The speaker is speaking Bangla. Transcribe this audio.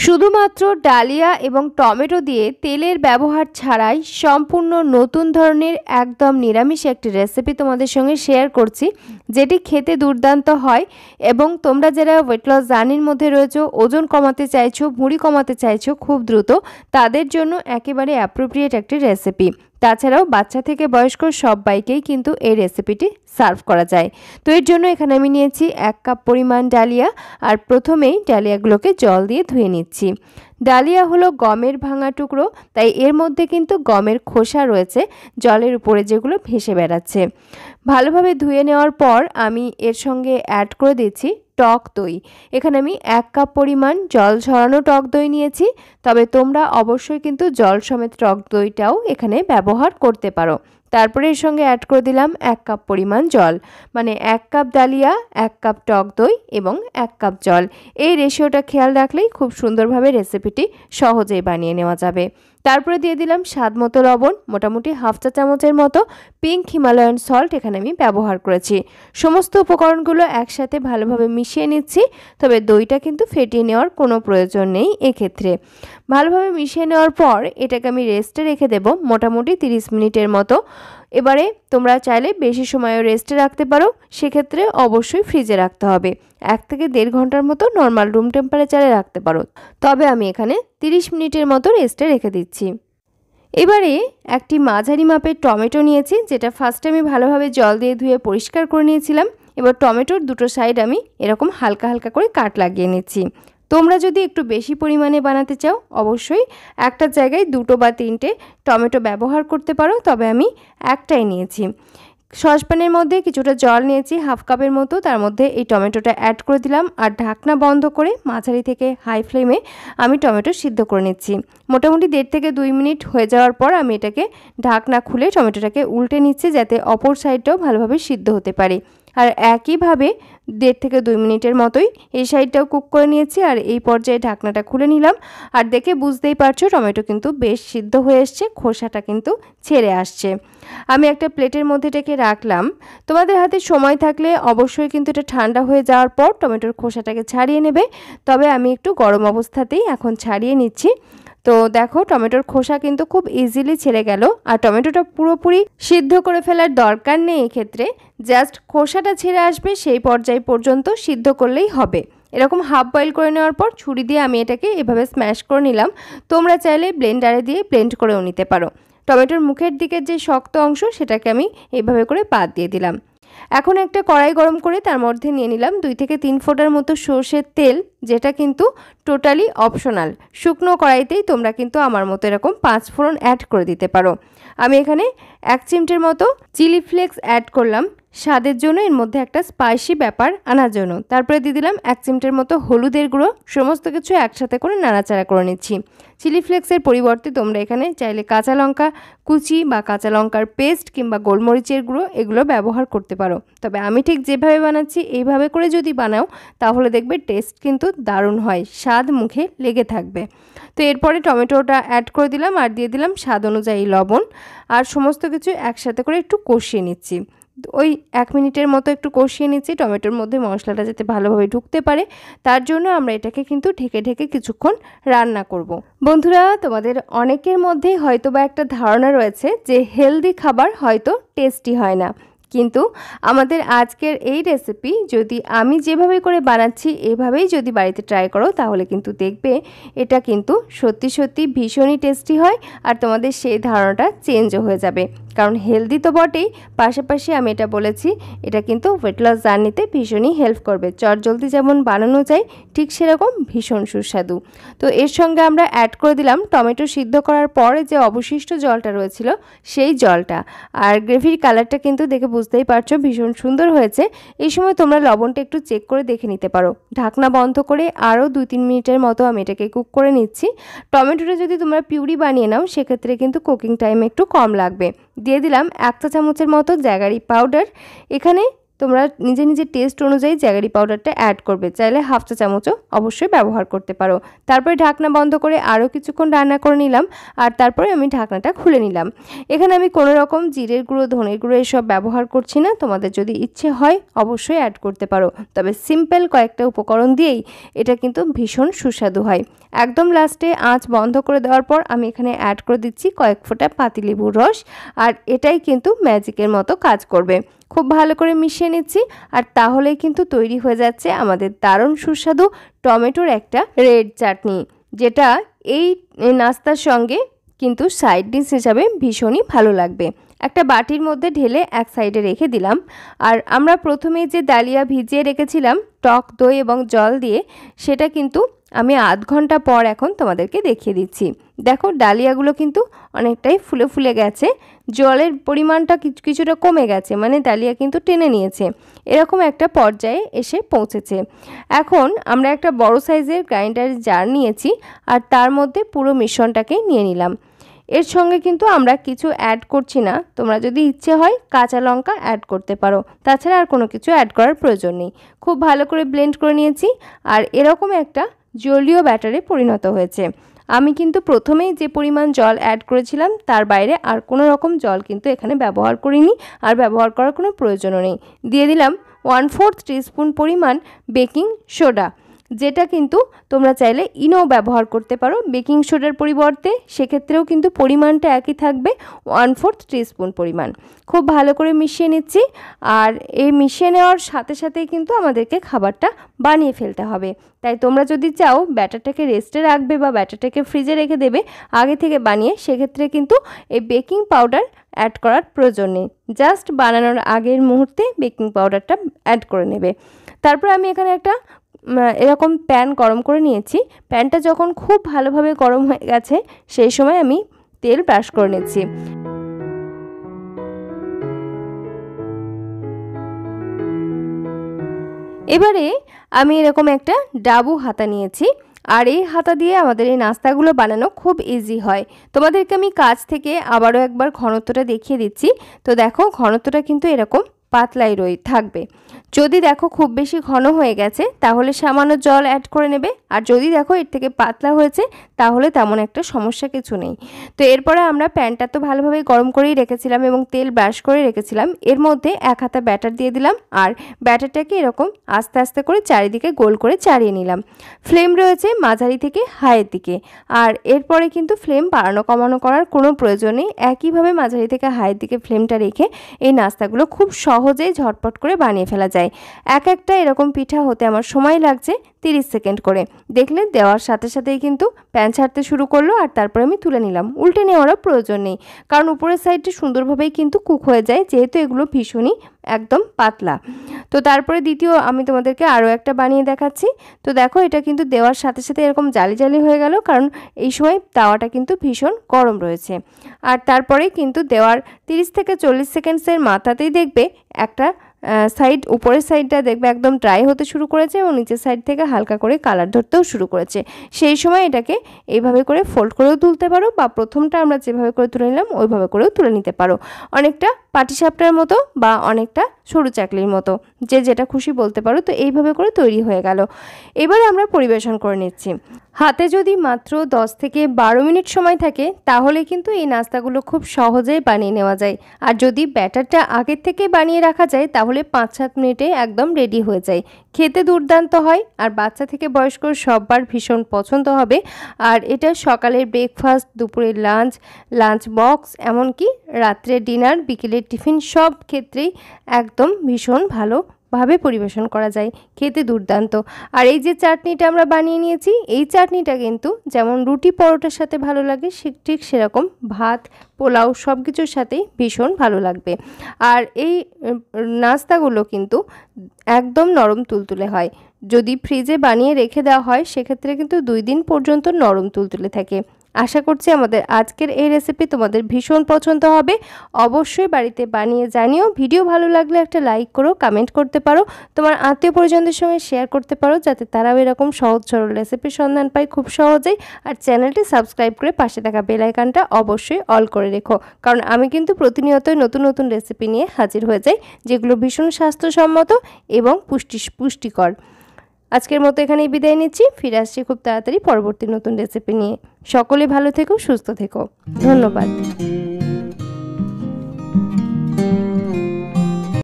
শুধুমাত্র ডালিয়া এবং টমেটো দিয়ে তেলের ব্যবহার ছাড়াই সম্পূর্ণ নতুন ধরনের একদম নিরামিষ একটি রেসিপি তোমাদের সঙ্গে শেয়ার করছি, যেটি খেতে দুর্দান্ত হয়। এবং তোমরা যারা ওয়েট লস জার্নির মধ্যে রয়েছো, ওজন কমাতে চাইছো, ভুঁড়ি কমাতে চাইছো খুব দ্রুত, তাদের জন্য একেবারে অ্যাপ্রোপ্রিয়েট একটি রেসিপি। তাছাড়াও বাচ্চা থেকে বয়স্ক সবাইকেই কিন্তু এই রেসিপিটি সার্ভ করা যায়। তো এর জন্য এখানে আমি নিয়েছি 1 কাপ পরিমাণ ডালিয়া। আর প্রথমেই ডালিয়াগুলোকে জল দিয়ে ধুয়ে নিচ্ছি। ডালিয়া হলো গমের ভাঙা টুকরো, তাই এর মধ্যে কিন্তু গমের খোসা রয়েছে জলের উপরে, যেগুলো ভেসে বেড়াচ্ছে। ভালোভাবে ধুয়ে নেওয়ার পর আমি এর সঙ্গে অ্যাড করে দিচ্ছি টক দই। এখানে আমি 1 কাপ পরিমাণ জল ঝরানো টক দই নিয়েছি, তবে তোমরা অবশ্যই কিন্তু জল সমেত টক দইটাও এখানে ব্যবহার করতে পারো। তারপরে এর সঙ্গে অ্যাড করে দিলাম 1 কাপ পরিমাণ জল, মানে 1 কাপ ডালিয়া, 1 কাপ টক দই এবং 1 কাপ জল। এই রেশিওটা খেয়াল রাখলেই খুব সুন্দরভাবে রেসিপিটি সহজেই বানিয়ে নেওয়া যাবে। তারপরে দিয়ে দিলাম স্বাদ মতো লবণ, মোটামুটি হাফ চা চামচের মতো পিঙ্ক হিমালয়ান সল্ট এখানে আমি ব্যবহার করেছি। সমস্ত উপকরণগুলো একসাথে ভালোভাবে মিশিয়ে নিচ্ছি, তবে দইটা কিন্তু ফেটিয়ে নেওয়ার কোনো প্রয়োজন নেই এক্ষেত্রে। ভালোভাবে মিশিয়ে নেওয়ার পর এটাকে আমি রেস্টে রেখে দেব মোটামুটি 30 মিনিটের মতো। এবারে তোমরা চাইলে বেশি সময়ও রেস্টে রাখতে পারো, সেক্ষেত্রে অবশ্যই ফ্রিজে রাখতে হবে। 1 থেকে 1.5 ঘন্টার মতো নর্মাল রুম টেম্পারেচারে রাখতে পারো, তবে আমি এখানে 30 মিনিটের মতো রেস্টে রেখে দিচ্ছি। এবারে একটি মাঝারি মাপের টমেটো নিয়েছি, যেটা ফার্স্টে আমি ভালোভাবে জল দিয়ে ধুয়ে পরিষ্কার করে নিয়েছিলাম। এবার টমেটোর দুটো সাইড আমি এরকম হালকা হালকা করে কাট লাগিয়ে নিচ্ছি। তোমরা যদি একটু বেশি পরিমাণে বানাতে চাও, অবশ্যই একটার জায়গায় 2 বা 3টে টমেটো ব্যবহার করতে পারো, তবে আমি একটাই নিয়েছি। সসপ্যানের মধ্যে কিছুটা জল নিয়েছি, হাফ কাপের মতো, তার মধ্যে এই টমেটোটা অ্যাড করে দিলাম। আর ঢাকনা বন্ধ করে মাঝারি থেকে হাই ফ্লেমে আমি টমেটো সিদ্ধ করে নিচ্ছি। মোটামুটি 1.5 থেকে 2 মিনিট হয়ে যাওয়ার পর আমি এটাকে ঢাকনা খুলে টমেটোটাকে উল্টে নিচ্ছি, যাতে অপর সাইডটাও ভালোভাবে সিদ্ধ হতে পারে। আর একইভাবে 1.5 থেকে 2 মিনিটের মতোই এই সাইডটাও কুক করে নিয়েছি। আর এই পর্যায়ে ঢাকনাটা খুলে নিলাম, আর দেখে বুঝতেই পারছো টমেটো কিন্তু বেশ সিদ্ধ হয়ে এসছে, খোসাটা কিন্তু ছেড়ে আসছে। আমি একটা প্লেটের মধ্যে এটাকে রাখলাম। তোমাদের হাতে সময় থাকলে অবশ্যই কিন্তু এটা ঠান্ডা হয়ে যাওয়ার পর টমেটোর খোসাটাকে ছাড়িয়ে নেবে, তবে আমি একটু গরম অবস্থাতেই এখন ছাড়িয়ে নিচ্ছি। তো দেখো টমেটোর খোসা কিন্তু খুব ইজিলি ছেড়ে গেল। আর টমেটোটা পুরোপুরি সিদ্ধ করে ফেলার দরকার নেই, এক্ষেত্রে জাস্ট খোসাটা ছেড়ে আসবে সেই পর্যায় পর্যন্ত সিদ্ধ করলেই হবে। এরকম হাফ বয়েল করে নেওয়ার পর ছুরি দিয়ে আমি এটাকে এভাবে স্ম্যাশ করে নিলাম। তোমরা চাইলে ব্লেন্ডারে দিয়ে ব্লেন্ড করেও নিতে পারো। টমেটোর মুখের দিকের যে শক্ত অংশ সেটাকে আমি এইভাবে করে বাদ দিয়ে দিলাম। এখন একটা কড়াই গরম করে তার মধ্যে নিয়ে নিলাম 2 থেকে 3 ফোঁটার মতো সর্ষের তেল, যেটা কিন্তু টোটালি অপশনাল। শুকনো কড়াইতেই তোমরা কিন্তু আমার মতো এরকম 5 ফোড়ন অ্যাড করে দিতে পারো। আমি এখানে 1 চিমটের মতো চিলি ফ্লেক্স অ্যাড করলাম স্বাদের জন্য, এর মধ্যে একটা স্পাইসি ব্যাপার আনার জন্য। তারপরে দিয়ে দিলাম 1 চিমটের মতো হলুদের গুঁড়ো। সমস্ত কিছু একসাথে করে নাড়াচাড়া করে নিচ্ছি। চিলি ফ্লেক্সের পরিবর্তে তোমরা এখানে চাইলে কাঁচা লঙ্কা কুচি বা কাঁচা লঙ্কার পেস্ট কিংবা গোলমরিচের গুঁড়ো এগুলো ব্যবহার করতে পারো, তবে আমি ঠিক যেভাবে বানাচ্ছি এইভাবে করে যদি বানাও তাহলে দেখবে টেস্ট কিন্তু দারুণ হয়, স্বাদ মুখে লেগে থাকবে। তো এরপরে টমেটোটা অ্যাড করে দিলাম আর দিয়ে দিলাম স্বাদ অনুযায়ী লবণ। আর সমস্ত কিছু একসাথে করে একটু কষিয়ে নিচ্ছি। ওই 1 মিনিটের মতো একটু কষিয়ে নিচ্ছি, টমেটোর মধ্যে মশলাটা যাতে ভালোভাবে ঢুকতে পারে। তার জন্য আমরা এটাকে কিন্তু ঢেকে ঢেকে কিছুক্ষণ রান্না করব। বন্ধুরা, তোমাদের অনেকের মধ্যেই হয়তো বা একটা ধারণা রয়েছে যে হেলদি খাবার হয়তো টেস্টি হয় না, কিন্তু আমাদের আজকের এই রেসিপি যদি আমি যেভাবে করে বানাচ্ছি এভাবেই যদি বাড়িতে ট্রাই করো, তাহলে কিন্তু দেখবে এটা কিন্তু সত্যি সত্যি ভীষণই টেস্টি হয়। আর তোমাদের সেই ধারণাটা চেঞ্জও হয়ে যাবে, কারণ হেলদি তো বটেই, পাশাপাশি আমি এটা বলেছি এটা কিন্তু ওয়েট লস জার্নিতে ভীষণই হেল্প করবে। চটজলদি যেমন বানানো যায় ঠিক সেরকম ভীষণ সুস্বাদু। তো এর সঙ্গে আমরা অ্যাড করে দিলাম টমেটো সিদ্ধ করার পরে যে অবশিষ্ট জলটা রয়েছিল সেই জলটা। আর গ্রেভির কালারটা কিন্তু দেখে বুঝতেই পারছো ভীষণ সুন্দর হয়েছে। এই সময় তোমরা লবণটা একটু চেক করে দেখে নিতে পারো। ঢাকনা বন্ধ করে আরও 2-3 মিনিটের মতো আমি এটাকে কুক করে নিচ্ছি। টমেটোটা যদি তোমরা পিউরি বানিয়ে নাও সেক্ষেত্রে কিন্তু কুকিং টাইম একটু কম লাগবে। দিয়ে দিলাম 1 চা চামচের মতো জ্যাগারি পাউডার। এখানে তোমরা নিজে নিজে টেস্ট অনুযায়ী জ্যাগারি পাউডারটা অ্যাড করবে, চাইলে হাফ চা চামচও অবশ্যই ব্যবহার করতে পারো। তারপরে ঢাকনা বন্ধ করে আরও কিছুক্ষণ রান্না করে নিলাম, আর তারপরে আমি ঢাকনাটা খুলে নিলাম। এখানে আমি কোনো রকম জিরের গুঁড়ো, ধনের গুঁড়ো এসব ব্যবহার করছি না। তোমাদের যদি ইচ্ছে হয় অবশ্যই অ্যাড করতে পারো, তবে সিম্পল কয়েকটা উপকরণ দিয়েই এটা কিন্তু ভীষণ সুস্বাদু হয়। একদম লাস্টে আঁচ বন্ধ করে দেওয়ার পর আমি এখানে অ্যাড করে দিচ্ছি কয়েক ফোঁটা পাতিলেবুর রস, আর এটাই কিন্তু ম্যাজিকের মতো কাজ করবে। খুব ভালো করে মিশিয়ে নিচ্ছি, আর তাহলেই কিন্তু তৈরি হয়ে যাচ্ছে আমাদের দারুণ সুস্বাদু টমেটোর একটা রেড চাটনি, যেটা এই নাস্তার সঙ্গে কিন্তু সাইড ডিশ হিসাবে ভীষণই ভালো লাগবে। একটা বাটির মধ্যে ঢেলে এক সাইডে রেখে দিলাম। আর আমরা প্রথমেই যে ডালিয়া ভিজিয়ে রেখেছিলাম টক দই এবং জল দিয়ে, সেটা কিন্তু আমি আধ ঘন্টা পর এখন তোমাদেরকে দেখিয়ে দিচ্ছি। দেখো ডালিয়াগুলো কিন্তু অনেকটাই ফুলে ফুলে গেছে, জলের পরিমাণটা কিছুটা কমে গেছে, মানে ডালিয়া কিন্তু টেনে নিয়েছে, এরকম একটা পর্যায়ে এসে পৌঁছেছে। এখন আমরা একটা বড় সাইজের গ্রাইন্ডার জার নিয়েছি, আর তার মধ্যে পুরো মিশ্রণটাকে নিয়ে নিলাম। এর সঙ্গে কিন্তু আমরা কিছু অ্যাড করছি না, তোমরা যদি ইচ্ছে হয় কাঁচা লঙ্কা অ্যাড করতে পারো, তাছাড়া আর কোনো কিছু অ্যাড করার প্রয়োজন নেই। খুব ভালো করে ব্লেন্ড করে নিয়েছি, আর এরকম একটা জলীয় ব্যাটারে পরিণত হয়েছে। আমি কিন্তু প্রথমেই যে পরিমাণ জল অ্যাড করেছিলাম তার বাইরে আর কোনো রকম জল কিন্তু এখানে ব্যবহার করিনি, আর ব্যবহার করার কোনো প্রয়োজনও নেই। দিয়ে দিলাম 1/4 টিস্পুন পরিমাণ বেকিং সোডা, যেটা কিন্তু তোমরা চাইলে ইনো ব্যবহার করতে পারো বেকিং সোডার পরিবর্তে, সেক্ষেত্রেও কিন্তু পরিমাণটা একই থাকবে, 1/4 টিস্পুন পরিমাণ। খুব ভালো করে মিশিয়ে নিচ্ছি, আর এই মিশিয়ে নেওয়ার সাথে সাথেই কিন্তু আমাদেরকে খাবারটা বানিয়ে ফেলতে হবে। তাই তোমরা যদি চাও ব্যাটারটাকে রেস্টে রাখবে বা ব্যাটারটাকে ফ্রিজে রেখে দেবে আগে থেকে বানিয়ে, সেক্ষেত্রে কিন্তু এই বেকিং পাউডার অ্যাড করার প্রয়োজন নেই, জাস্ট বানানোর আগের মুহূর্তে বেকিং পাউডারটা অ্যাড করে নেবে। তারপর আমি এখানে একটা এরকম প্যান গরম করে নিয়েছি। প্যানটা যখন খুব ভালোভাবে গরম হয়ে গেছে সেই সময় আমি তেল ব্রাশ করে নিচ্ছি। এবারে আমি এরকম একটা ডাবু হাতা নিয়েছি, আর এই হাতা দিয়ে আমাদের এই নাস্তাগুলো বানানো খুব ইজি হয়। তোমাদেরকে আমি কাছ থেকে আবারও একবার ঘনত্বটা দেখিয়ে দিচ্ছি। তো দেখো ঘনত্বটা কিন্তু এরকম পাতলাই থাকবে। যদি দেখো খুব বেশি ঘন হয়ে গেছে তাহলে সামান্য জল অ্যাড করে নেবে, আর যদি দেখো এর থেকে পাতলা হয়েছে তাহলে তেমন একটা সমস্যা কিছু নেই। তো এরপরে আমরা প্যানটা তো ভালোভাবে গরম করেই রেখেছিলাম এবং তেল ব্রাশ করে রেখেছিলাম, এর মধ্যে এক হাতা ব্যাটার দিয়ে দিলাম, আর ব্যাটারটাকে এরকম আস্তে আস্তে করে চারিদিকে গোল করে চাড়িয়ে নিলাম। ফ্লেম রয়েছে মাঝারি থেকে হাইয়ের দিকে, আর এরপরে কিন্তু ফ্লেম বাড়ানো কমানো করার কোনো প্রয়োজন নেই। একইভাবে মাঝারি থেকে হাইয়ের দিকে ফ্লেমটা রেখে এই নাস্তাগুলো খুব সহজেই ঝটপট করে বানিয়ে ফেলা যায়। এক একটা এরকম পিঠা হতে আমার সময় লাগছে 30 সেকেন্ড করে। দেখলে দেওয়ার সাথে সাথেই কিন্তু প্যান ছাড়তে শুরু করলো, আর তারপরে আমি তুলে নিলাম। উল্টে নেওয়ারও প্রয়োজন নেই, কারণ উপরের সাইডটা সুন্দরভাবেই কিন্তু কুক হয়ে যায়, যেহেতু এগুলো ভীষণই একদম পাতলা। তো তারপরে দ্বিতীয় আমি তোমাদেরকে আরও একটা বানিয়ে দেখাচ্ছি। তো দেখো এটা কিন্তু দেওয়ার সাথে সাথে এরকম জালি জালি হয়ে গেল, কারণ এই সময় তাওয়াটা কিন্তু ভীষণ গরম রয়েছে। আর তারপরে কিন্তু দেওয়ার 30 থেকে 40 সেকেন্ডসের মাথাতেই দেখবে একটা সাইড, উপরের সাইডটা দেখবে একদম ড্রাই হতে শুরু করেছে এবং নিচের সাইড থেকে হালকা করে কালার ধরতেও শুরু করেছে। সেই সময় এটাকে এইভাবে করে ফোল্ড করেও তুলতে পারো, বা প্রথমটা আমরা যেভাবে করে তুলে নিলাম ওইভাবে করেও তুলে নিতে পারো, অনেকটা পাটিসাপটার মতো বা অনেকটা সরু চাকলির মতো, যে যেটা খুশি বলতে পারো। তো এইভাবে করে তৈরি হয়ে গেল। এবারে আমরা পরিবেশন করে নিচ্ছি। হাতে যদি মাত্র 10 থেকে 12 মিনিট সময় থাকে তাহলে কিন্তু এই নাস্তাগুলো খুব সহজেই বানিয়ে নেওয়া যায়, আর যদি ব্যাটারটা আগের থেকে বানিয়ে রাখা যায় তাহলে 5-7 মিনিটে একদম রেডি হয়ে যায়। খেতে দুর্দান্ত হয়, আর বাচ্চা থেকে বয়স্ক সবার ভীষণ পছন্দ হবে। আর এটা সকালের ব্রেকফাস্ট, দুপুরের লাঞ্চ বক্স, এমনকি রাত্রের ডিনার, বিকেলের টিফিন সব ক্ষেত্রেই একদম ভীষণ ভাবে পরিবেশন করা যায়, খেতে দুর্দান্ত। আর এই যে চাটনিটা আমরা বানিয়ে নিয়েছি, এই চাটনিটা কিন্তু যেমন রুটি পরোটার সাথে ভালো লাগে ঠিক সেরকম ভাত, পোলাও সব কিছুর সাথেই ভীষণ ভালো লাগবে। আর এই নাস্তাগুলো কিন্তু একদম নরম তুলতুলে হয়, যদি ফ্রিজে বানিয়ে রেখে দেওয়া হয় সেক্ষেত্রে কিন্তু 2 দিন পর্যন্ত নরম তুলতুলে থাকে। আশা করছি আমাদের আজকের এই রেসিপি তোমাদের ভীষণ পছন্দ হবে। অবশ্যই বাড়িতে বানিয়ে জানিও। ভিডিও ভালো লাগলে একটা লাইক করো, কমেন্ট করতে পারো, তোমার আত্মীয় পরিজনদের সঙ্গে শেয়ার করতে পারো, যাতে তারাও এরকম সহজ সরল রেসিপির সন্ধান পায় খুব সহজেই। আর চ্যানেলটি সাবস্ক্রাইব করে পাশে থাকা বেল আইকনটা অবশ্যই অল করে রেখো, কারণ আমি কিন্তু প্রতিনিয়তই নতুন নতুন রেসিপি নিয়ে হাজির হয়ে যাই, যেগুলো ভীষণ স্বাস্থ্যসম্মত এবং পুষ্টিকর। আজকের মতো এখানেই বিদায় নিচ্ছি। ফিরে আসছি খুব তাড়াতাড়ি পরবর্তী নতুন রেসিপি নিয়ে। সকলে ভালো থেকো, সুস্থ থেকো। ধন্যবাদ।